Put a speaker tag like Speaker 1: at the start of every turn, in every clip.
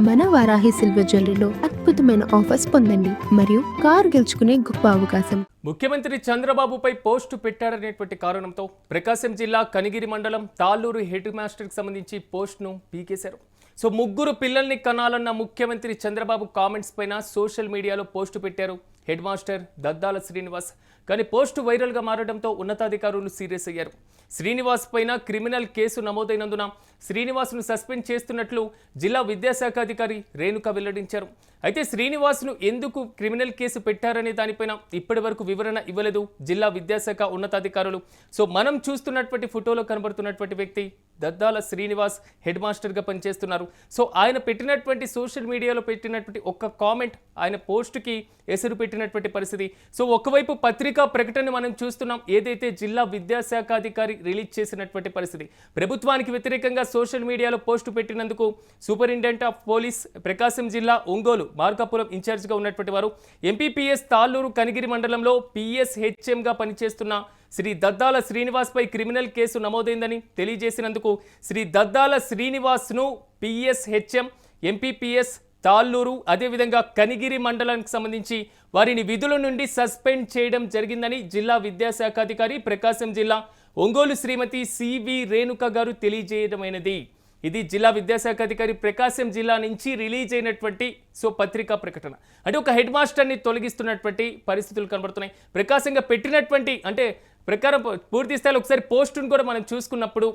Speaker 1: మన వారాహి సిల్వర్ జ్యువెలరీలో అద్భుతమైన ఆఫర్స్ పొందండి మరియు కారు గెలుచుకునే గొప్ప అవకాశం.
Speaker 2: ముఖ్యమంత్రి చంద్రబాబుపై పోస్టు పెట్టారనేటువంటి కారణంతో ప్రకాశం జిల్లా కనిగిరి మండలం తాళ్ళూరు హెడ్ మాస్టర్కి సంబంధించి పోస్ట్ను పీకేశారు. ముగ్గురు పిల్లల్ని కనాలన్న ముఖ్యమంత్రి చంద్రబాబు కామెంట్స్ పైన సోషల్ మీడియాలో పోస్టు పెట్టారు హెడ్ మాస్టర్ దద్దాల శ్రీనివాస్. కానీ పోస్టు వైరల్గా మారడంతో ఉన్నతాధికారులు సీరియస్ అయ్యారు. శ్రీనివాస్ పైన క్రిమినల్ కేసు నమోదైనందున శ్రీనివాస్ను సస్పెండ్ చేస్తున్నట్లు జిల్లా విద్యాశాఖ అధికారి రేణుక వెల్లడించారు. అయితే శ్రీనివాస్ను ఎందుకు క్రిమినల్ కేసు పెట్టారనే దానిపైన ఇప్పటి వరకు వివరణ ఇవ్వలేదు జిల్లా విద్యాశాఖ ఉన్నతాధికారులు. మనం చూస్తున్నటువంటి ఫోటోలో కనబడుతున్నటువంటి వ్యక్తి దద్దాల శ్రీనివాస్ హెడ్ మాస్టర్గా పనిచేస్తున్నారు. ఆయన పెట్టినటువంటి సోషల్ మీడియాలో పెట్టినటువంటి ఒక్క కామెంట్ ఆయన పోస్టుకి ఎసురు పెట్టినటువంటి పరిస్థితి. ఒకవైపు పత్రికా ప్రకటన మనం చూస్తున్నాం, ఏదైతే జిల్లా విద్యాశాఖ అధికారి రిలీజ్ చేసినటువంటి పరిస్థితి. ప్రభుత్వానికి వ్యతిరేకంగా సోషల్ మీడియాలో పోస్టు పెట్టినందుకు సూపరింటెండెంట్ ఆఫ్ పోలీస్ ప్రకాశం జిల్లా ఒంగోలు మార్కాపురం ఇన్ఛార్జిగా ఉన్నటువంటి వారు ఎంపీపీఎస్ తాళ్ళూరు కనిగిరి మండలంలో PSHMగా పనిచేస్తున్న శ్రీ దద్దాల శ్రీనివాస్ పై క్రిమినల్ కేసు నమోదైందని తెలియజేసినందుకు శ్రీ దద్దాల శ్రీనివాస్ను PSHM ఎంపీపీఎస్ తాళ్ళూరు అదేవిధంగా కనిగిరి మండలానికి సంబంధించి వారిని విధుల నుండి సస్పెండ్ చేయడం జరిగిందని జిల్లా విద్యాశాఖ అధికారి ప్రకాశం జిల్లా ఒంగోలు శ్రీమతి CV రేణుక గారు తెలియజేయడమైనది. ఇది జిల్లా విద్యాశాఖ అధికారి ప్రకాశం జిల్లా నుంచి రిలీజ్ అయినటువంటి పత్రికా ప్రకటన. అంటే ఒక హెడ్ మాస్టర్ని తొలగిస్తున్నటువంటి పరిస్థితులు కనబడుతున్నాయి. ప్రకాశంగా పెట్టినటువంటి అంటే ప్రకారం పూర్తి స్థాయిలో ఒకసారి పోస్టును కూడా మనం చూసుకున్నప్పుడు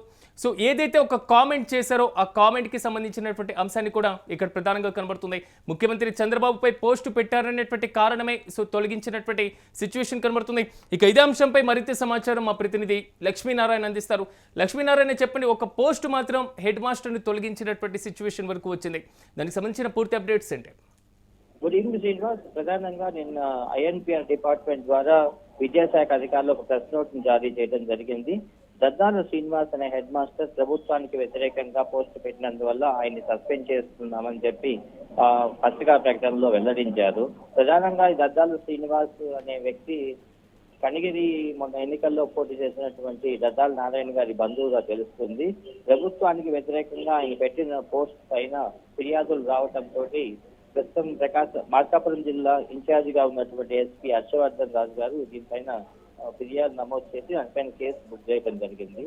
Speaker 2: ఏదైతే ఒక కామెంట్ చేశారో ఆ కామెంట్కి సంబంధించినటువంటి అంశాన్ని కూడా ఇక్కడ ప్రధానంగా కనబడుతుంది. ముఖ్యమంత్రి చంద్రబాబుపై పోస్టు పెట్టారనేటువంటి కారణమే తొలగించినటువంటి సిచ్యువేషన్ కనబడుతుంది. ఇక ఇదే అంశంపై మరింత సమాచారం మా ప్రతినిధి లక్ష్మీనారాయణ అందిస్తారు. లక్ష్మీనారాయణ చెప్పండి, ఒక పోస్టు మాత్రం హెడ్ మాస్టర్ని తొలగించినటువంటి సిచ్యువేషన్ వరకు వచ్చింది, దానికి సంబంధించిన పూర్తి అప్డేట్స్ ఏంటి?
Speaker 3: Good evening Srinivas. ప్రధానంగా నిన్న INPR డిపార్ట్మెంట్ ద్వారా విద్యాశాఖ అధికారులు ఒక ప్రెస్ నోట్ ను జారీ చేయడం జరిగింది. దద్దాల శ్రీనివాస్ అనే హెడ్ మాస్టర్ ప్రభుత్వానికి వ్యతిరేకంగా పోస్టు పెట్టినందువల్ల ఆయన్ని సస్పెండ్ చేస్తున్నామని చెప్పి పత్రికా ప్రకటనలో వెల్లడించారు. ప్రధానంగా ఈ దద్దాల శ్రీనివాస్ అనే వ్యక్తి కనిగిరి మొన్న ఎన్నికల్లో పోటీ చేసినటువంటి దద్దాల నారాయణ గారి బంధువుగా తెలుస్తుంది. ప్రభుత్వానికి వ్యతిరేకంగా ఆయన పెట్టిన పోస్ట్ పైన ఫిర్యాదులు రావడంతో ప్రస్తుతం మార్కాపురం జిల్లా ఇన్ఛార్జిగా ఉన్నటువంటి SP హర్షవర్ధన్ రాజు గారు దీనిపైన ఫిర్యాదు నమోదు చేసి దానిపైన కేసు బుక్ చేయడం జరిగింది.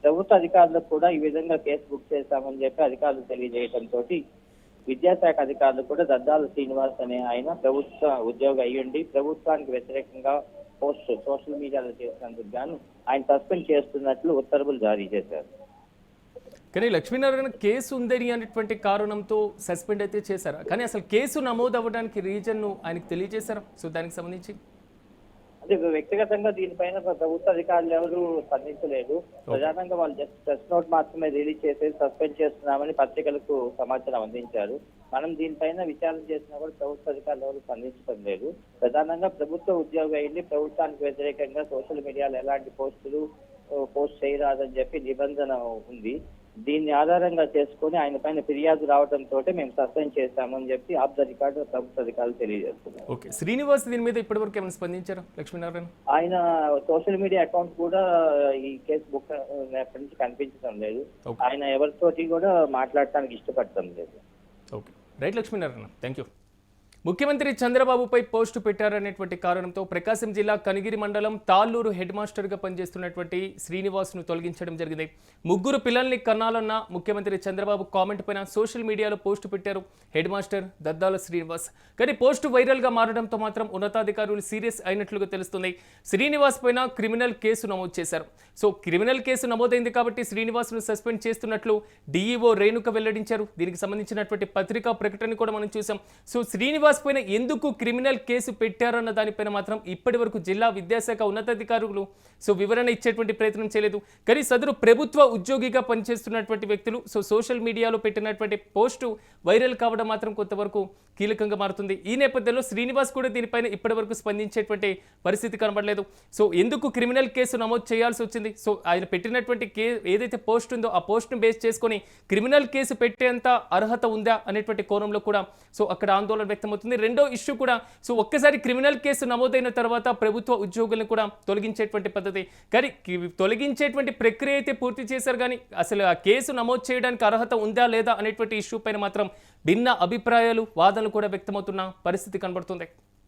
Speaker 3: ప్రభుత్వ అధికారులకు కూడా ఈ విధంగా కేసు బుక్ చేశామని చెప్పి అధికారులు తెలియజేయడంతో విద్యాశాఖ అధికారులు కూడా దద్దాల శ్రీనివాస్ అనే ఆయన ప్రభుత్వ ఉద్యోగి అయ్యుండి ప్రభుత్వానికి వ్యతిరేకంగా పోస్ట్ సోషల్ మీడియాలో చేసినందుకు గాను ఆయన సస్పెండ్ చేస్తున్నట్లు ఉత్తర్వులు జారీ చేశారు.
Speaker 2: కానీ లక్ష్మీనారాయణ కేసు ఉందని అనేటువంటి కారణంతో సస్పెండ్ అయితే చేశారా? కానీ అసలు కేసు నమోదు అవ్వడానికి రీజన్ ఆయనకు తెలియజేశారా? దానికి సంబంధించి
Speaker 3: అంటే వ్యక్తిగతంగా దీనిపైన ప్రభుత్వ అధికారులు ఎవరు స్పందించలేదు. ప్రధానంగా వాళ్ళు జస్ట్ ప్రెస్ నోట్ మాత్రమే రిలీజ్ చేసేసి సస్పెండ్ చేస్తున్నామని పత్రికలకు సమాచారం అందించారు. మనం దీనిపైన విచారణ చేసినా కూడా ప్రభుత్వ అధికారులు ఎవరు స్పందించడం లేదు. ప్రధానంగా ప్రభుత్వ ఉద్యోగి అయింది ప్రభుత్వానికి వ్యతిరేకంగా సోషల్ మీడియాలో ఎలాంటి పోస్ట్ చేయరాదని చెప్పి నిబంధన ఉంది. దీన్ని ఆధారంగా చేసుకుని ఆయన పైన ఫిర్యాదు రావడంతో మేము సస్పెండ్ చేస్తామని చెప్పి ఆఫ్ ద రికార్డు ప్రభుత్వ అధికారులు తెలియజేస్తున్నారు.
Speaker 2: ఓకే, శ్రీనివాస్ దీని మీద ఇప్పటివరకు ఏమైనా స్పందించారు లక్ష్మీనారాయణ?
Speaker 3: ఆయన సోషల్ మీడియా అకౌంట్ కూడా ఈ కేసు బుక్ ఎప్పటి నుంచి కనిపించడం లేదు. ఆయన ఎవరితోటి కూడా మాట్లాడటానికి ఇష్టపడటం లేదు.
Speaker 2: Okay, right Lakshminarayana, thank you. ముఖ్యమంత్రి చంద్రబాబుపై పోస్టు పెట్టారనేటువంటి కారణంతో ప్రకాశం జిల్లా కనిగిరి మండలం తాళ్ళూరు హెడ్ మాస్టర్గా పనిచేస్తున్నటువంటి శ్రీనివాస్ను తొలగించడం జరిగింది. ముగ్గురు పిల్లల్ని కన్నాలన్న ముఖ్యమంత్రి చంద్రబాబు కామెంట్ పైన సోషల్ మీడియాలో పోస్టు పెట్టారు హెడ్ మాస్టర్ దద్దాల శ్రీనివాస్. కానీ పోస్టు వైరల్గా మారడంతో మాత్రం ఉన్నతాధికారులు సీరియస్ అయినట్లుగా తెలుస్తుంది. శ్రీనివాస్ పైన క్రిమినల్ కేసు నమోదు చేశారు. క్రిమినల్ కేసు నమోదైంది కాబట్టి శ్రీనివాస్ను సస్పెండ్ చేస్తున్నట్లు DEO రేణుక వెల్లడించారు. దీనికి సంబంధించినటువంటి పత్రికా ప్రకటన కూడా మనం చూసాం. శ్రీనివాస్ పైన ఎందుకు క్రిమినల్ కేసు పెట్టారన్న దానిపైన మాత్రం ఇప్పటి వరకు జిల్లా విద్యాశాఖ ఉన్నతాధికారులు వివరణ ఇచ్చేటువంటి ప్రయత్నం చేయలేదు. కానీ సదరు ప్రభుత్వ ఉద్యోగిగా పనిచేస్తున్నటువంటి వ్యక్తులు సోషల్ మీడియాలో పెట్టినటువంటి పోస్టు వైరల్ కావడం మాత్రం కొంతవరకు కీలకంగా మారుతుంది. ఈ నేపథ్యంలో శ్రీనివాస్ కూడా దీనిపైన ఇప్పటి వరకు స్పందించేటువంటి పరిస్థితి కనబడలేదు. ఎందుకు క్రిమినల్ కేసు నమోదు చేయాల్సి వచ్చింది? ఆయన పెట్టినటువంటి ఏదైతే పోస్ట్ ఉందో ఆ పోస్ట్ను బేస్ చేసుకొని క్రిమినల్ కేసు పెట్టేంత అర్హత ఉందా అనేటువంటి కోణంలో కూడా అక్కడ ఆందోళన వ్యక్తమవుతుంది. వ్యక్తమవుతుంది. రెండో ఇష్యూ కూడా సో ఒక్కసారి క్రిమినల్ కేసు నమోదైన తర్వాత ప్రభుత్వ ఉద్యోగులను కూడా తొలగించేటువంటి పద్ధతి. కానీ తొలగించేటువంటి ప్రక్రియ అయితే పూర్తి చేశారు, కానీ అసలు ఆ కేసు నమోదు చేయడానికి అర్హత ఉందా లేదా అనేటువంటి ఇష్యూ పైన మాత్రం భిన్న అభిప్రాయాలు, వాదనలు కూడా వ్యక్తమవుతున్న పరిస్థితి కనబడుతుంది.